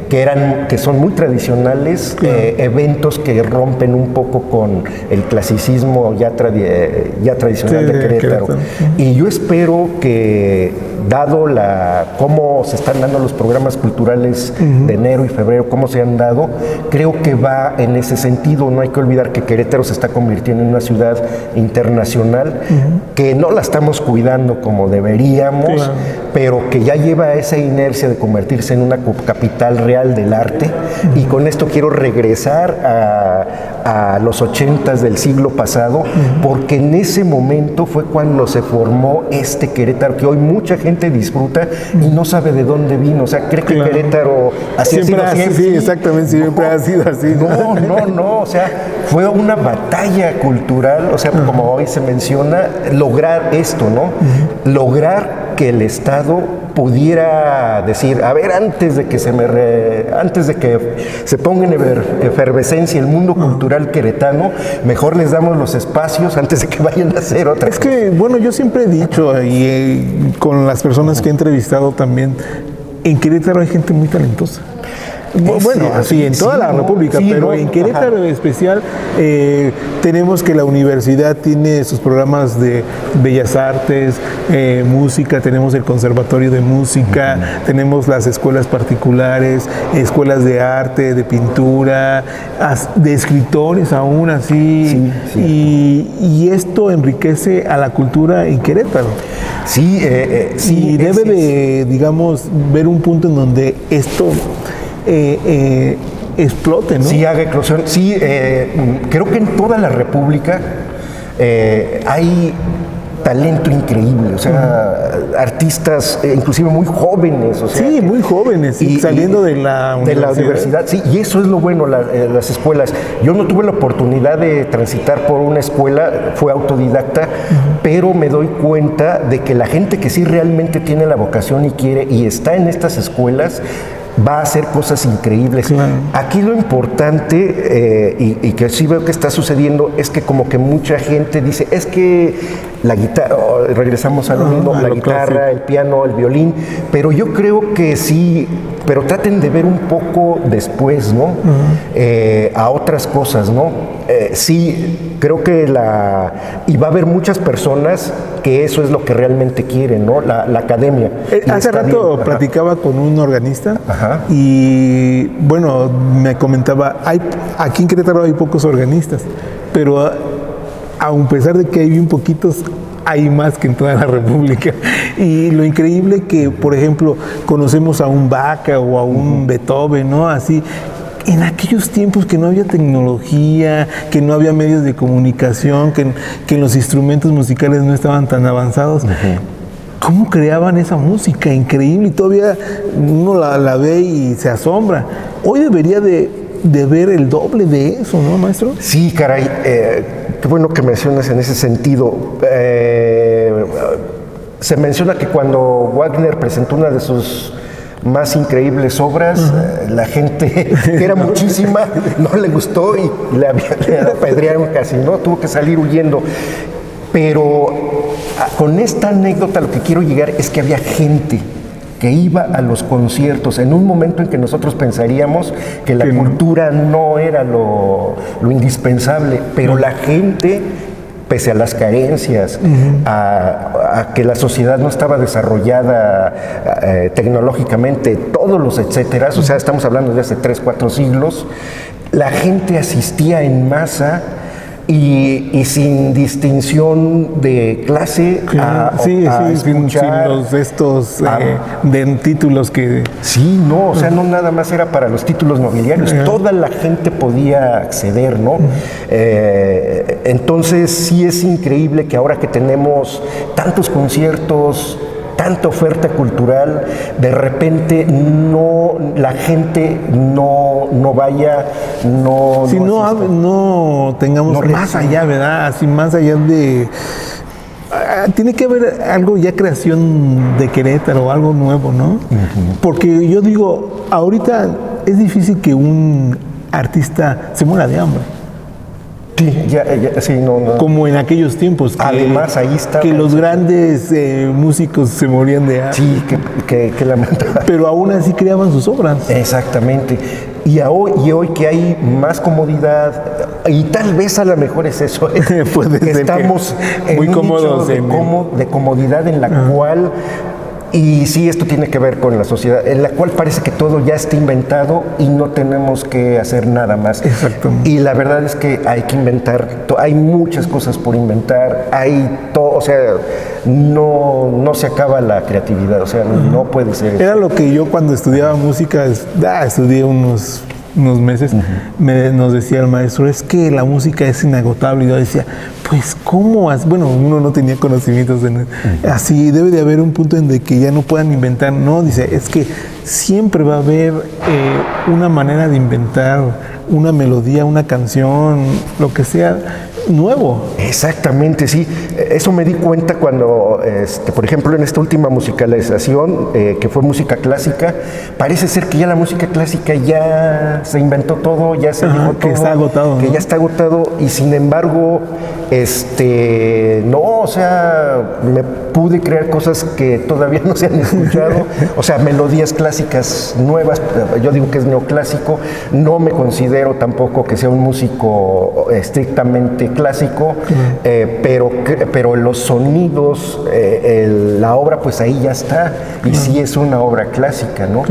que son muy tradicionales, eventos que rompen un poco con el clasicismo ya tradicional de Querétaro. Y yo espero que, dado cómo se están dando los programas culturales de enero y febrero, cómo se han dado, creo que va en ese sentido. No hay que olvidar que Querétaro se está convirtiendo en una ciudad internacional, que no la estamos cuidando como deberíamos, pero que ya lleva esa inercia de convertirse en una capital real del arte. Y con esto quiero regresar a los 80s del siglo pasado, porque en ese momento fue cuando se formó este Querétaro que hoy mucha gente disfruta y no sabe de dónde vino. O sea, cree que Querétaro así ha sido siempre. Sí, exactamente, siempre ha sido así. No, o sea, fue una batalla cultural, o sea, como hoy se menciona, lograr esto, ¿no? Lograr que el Estado pudiera decir, a ver, antes de que se ponga en efervescencia el mundo cultural queretano, mejor les damos los espacios antes de que vayan a hacer otra cosa. Que, bueno, yo siempre he dicho, y con las personas que he entrevistado también, en Querétaro hay gente muy talentosa. Bueno, así en toda la República, pero en Querétaro en especial tenemos que la universidad tiene sus programas de bellas artes, música, tenemos el conservatorio de música, tenemos las escuelas particulares, escuelas de arte, de pintura, de escritores aún así, y esto enriquece a la cultura en Querétaro. Sí, debe de, digamos, ver un punto en donde esto explote, ¿no? Sí, haga eclosión. Sí, creo que en toda la República hay talento increíble, o sea, artistas inclusive muy jóvenes. O sea, sí, muy jóvenes, y saliendo de la universidad. Sí, y eso es lo bueno, las escuelas. Yo no tuve la oportunidad de transitar por una escuela, fue autodidacta, pero me doy cuenta de que la gente que sí realmente tiene la vocación y quiere y está en estas escuelas, va a hacer cosas increíbles. Claro. Aquí lo importante, y que sí veo que está sucediendo, es que como que mucha gente dice, es que la guitarra, regresamos a lo mismo, la guitarra, el piano, el violín, pero yo creo que sí, pero traten de ver un poco después, ¿no? A otras cosas, ¿no? Sí, creo que y va a haber muchas personas que eso es lo que realmente quieren, ¿no? La academia. Hace rato platicaba con un organista y, bueno, me comentaba, aquí en Querétaro hay pocos organistas, pero a pesar de que hay bien poquitos, hay más que en toda la República. Y lo increíble que, por ejemplo, conocemos a un Bach o a un Beethoven, ¿no? Así, en aquellos tiempos que no había tecnología, que no había medios de comunicación, que los instrumentos musicales no estaban tan avanzados, ¿cómo creaban esa música increíble? Y todavía uno la ve y se asombra. Hoy debería de ver el doble de eso, ¿no, maestro? Sí, caray, qué bueno que mencionas en ese sentido. Se menciona que cuando Wagner presentó una de sus más increíbles obras, la gente, que era muchísima, no le gustó y le apedrearon casi, ¿no? Tuvo que salir huyendo. Pero con esta anécdota lo que quiero llegar es que había gente que iba a los conciertos en un momento en que nosotros pensaríamos que la cultura no era lo indispensable, pero la gente, pese a las carencias, a que la sociedad no estaba desarrollada tecnológicamente, todos los etcéteras, o sea, estamos hablando de hace 3, 4 siglos, la gente asistía en masa y sin distinción de clase sin los estos de títulos que... Sí, no, o sea, no nada más era para los títulos nobiliarios, toda la gente podía acceder, ¿no? Entonces sí es increíble que ahora que tenemos tantos conciertos, tanta oferta cultural, de repente la gente no vaya, si no tengamos más allá, ¿verdad? Así más allá de... tiene que haber algo ya creación de Querétaro, algo nuevo, ¿no? Porque yo digo, ahorita es difícil que un artista se muera de hambre. Sí, no. Como en aquellos tiempos. Además, ahí está. Que los grandes músicos se morían de hambre. Sí, que lamentable. Pero aún así creaban sus obras. Exactamente. Y hoy que hay más comodidad, y tal vez a lo mejor es eso, que estamos muy en cómodos de comodidad en la cual... Y sí, esto tiene que ver con la sociedad, en la cual parece que todo ya está inventado y no tenemos que hacer nada más. Exactamente. Y la verdad es que hay que inventar, hay muchas cosas por inventar, o sea, no se acaba la creatividad, o sea, no puede ser. Era lo que yo cuando estudiaba música, estudié unos meses, nos decía el maestro, es que la música es inagotable. Y yo decía, pues, ¿cómo? Bueno, uno no tenía conocimientos así, debe de haber un punto en el que ya no puedan inventar. No, dice, es que siempre va a haber una manera de inventar una melodía, una canción, lo que sea nuevo. Exactamente, sí. Eso me di cuenta cuando, por ejemplo, en esta última musicalización, que fue música clásica, parece ser que ya la música clásica ya se inventó todo, ya se dijo todo. Que está agotado. Que ya está agotado y sin embargo, no, o sea, me pude crear cosas que todavía no se han escuchado, o sea, melodías clásicas nuevas, yo digo que es neoclásico, no me considero tampoco que sea un músico estrictamente clásico, pero los sonidos, la obra pues ahí ya está, y sí es una obra clásica, ¿no?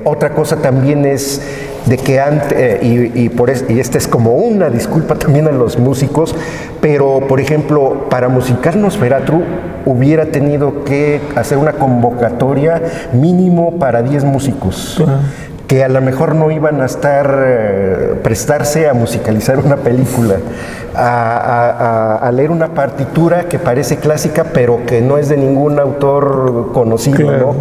Otra cosa también es de que antes, y esta es como una disculpa también a los músicos, pero por ejemplo, para musicar Nosferatu hubiera tenido que hacer una convocatoria mínimo para 10 músicos. Que a lo mejor no iban a prestarse a musicalizar una película, a leer una partitura que parece clásica, pero que no es de ningún autor conocido, ¿no?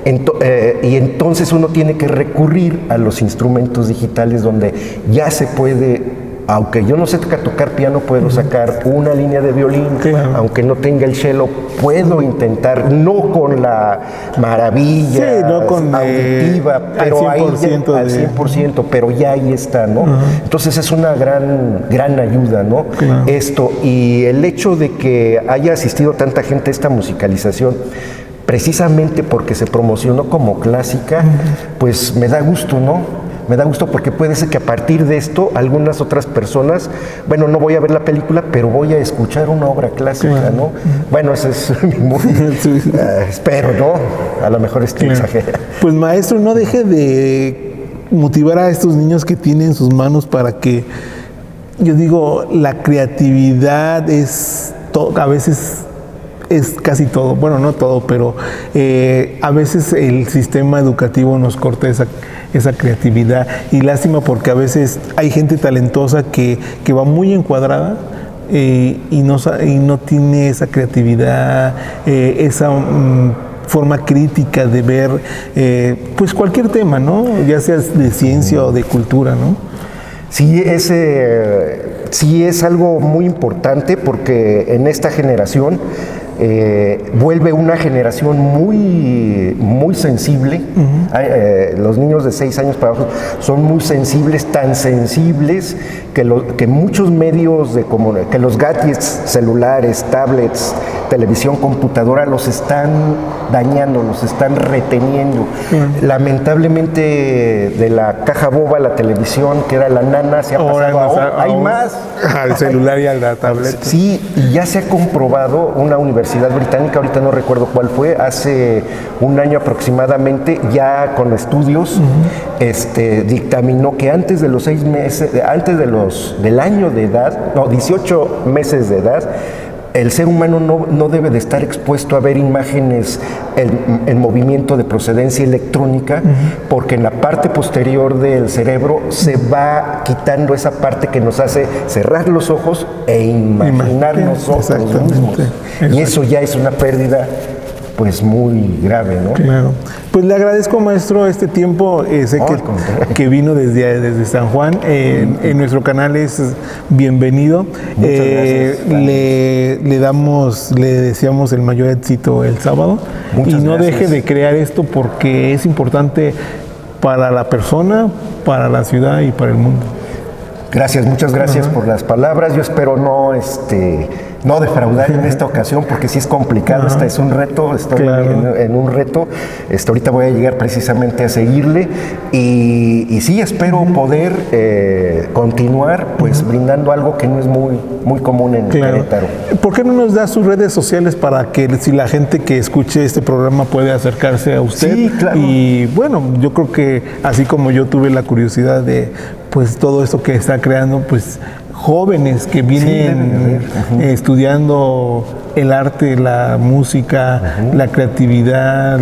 Y entonces uno tiene que recurrir a los instrumentos digitales donde ya se puede aunque yo no sé tocar piano, puedo sacar una línea de violín, claro. Aunque no tenga el cello, puedo intentar, no con la maravilla no con, auditiva, pero al 100%, al 100%, pero ya ahí está, ¿no? Entonces es una gran ayuda, ¿no? Claro. Esto, y el hecho de que haya asistido tanta gente a esta musicalización, precisamente porque se promocionó como clásica, pues me da gusto, ¿no? Me da gusto porque puede ser que a partir de esto algunas otras personas, bueno, no voy a ver la película, pero voy a escuchar una obra clásica, ¿no? Bueno, eso es muy, espero, ¿no? A lo mejor estoy exagerando. Pues maestro, no deje de motivar a estos niños que tienen en sus manos para que, yo digo, la creatividad es todo, a veces es casi todo, bueno, no todo, pero a veces el sistema educativo nos corta esa creatividad, y lástima porque a veces hay gente talentosa que va muy encuadrada y no tiene esa creatividad, esa forma crítica de ver pues cualquier tema, ¿no? Ya sea de ciencia o de cultura, ¿no? Sí, sí es algo muy importante porque en esta generación vuelve una generación muy sensible. Los niños de 6 años para abajo son muy sensibles, tan sensibles que muchos medios que los gadgets, celulares, tablets, televisión, computadora, los están dañando, los están reteniendo. Lamentablemente de la caja boba, la televisión, que era la nana, se ha pasado a hay más. Al celular y a la tableta. Sí, y ya se ha comprobado, una universidad británica, ahorita no recuerdo cuál fue, hace un año aproximadamente, ya con estudios, dictaminó que antes de los 6 meses, del año de edad, 18 meses de edad, el ser humano no debe de estar expuesto a ver imágenes en movimiento de procedencia electrónica, porque en la parte posterior del cerebro se va quitando esa parte que nos hace cerrar los ojos e imaginarnos nosotros mismos. Y eso ya es una pérdida pues muy grave, ¿no? Claro. Pues le agradezco, maestro, este tiempo. Sé que vino desde San Juan. En nuestro canal es bienvenido. Muchas gracias. Le deseamos el mayor éxito el sábado. Muchas gracias. Deje de crear esto porque es importante para la persona, para la ciudad y para el mundo. Gracias, muchas gracias por las palabras. Yo espero no defraudar en esta ocasión, porque sí es complicado. Este es un reto, estoy en un reto. Ahorita voy a llegar precisamente a seguirle y sí espero poder continuar pues brindando algo que no es muy común en Querétaro. ¿Por qué no nos da sus redes sociales para que si la gente que escuche este programa puede acercarse a usted? Sí, claro. Y bueno, yo creo que así como yo tuve la curiosidad de pues todo esto que está creando, pues jóvenes que vienen estudiando el arte, la música, la creatividad,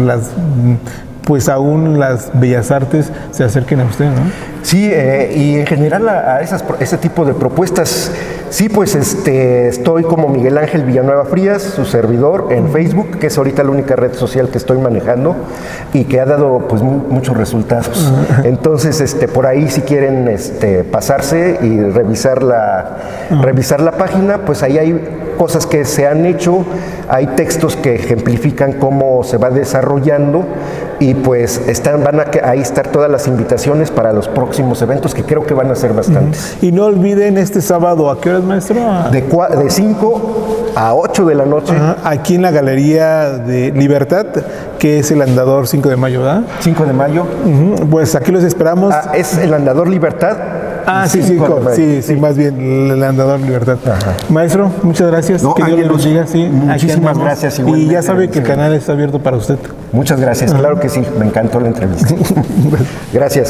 pues aún las bellas artes se acerquen a usted, ¿no? Sí, y en general a ese tipo de propuestas, sí, pues estoy como Miguel Ángel Villanueva Frías, su servidor, en Facebook, que es ahorita la única red social que estoy manejando y que ha dado pues muchos resultados. Entonces, por ahí si quieren pasarse y revisar la página, pues ahí hay cosas que se han hecho, hay textos que ejemplifican cómo se va desarrollando y pues van a ahí estar todas las invitaciones para los próximos eventos, que creo que van a ser bastantes. Y no olviden este sábado, ¿a qué horas, maestro? De 5 a 8 de la noche. Aquí en la Galería de Libertad, que es el Andador 5 de mayo, ¿verdad? 5 de mayo. Pues aquí los esperamos. Es el Andador Libertad. Sí, más bien el Andador Libertad. Maestro, muchas gracias. No, que Dios los bendiga. Muchísimas gracias. Y ya sabe que el canal está abierto para usted. Muchas gracias, claro que sí, me encantó la entrevista. Gracias.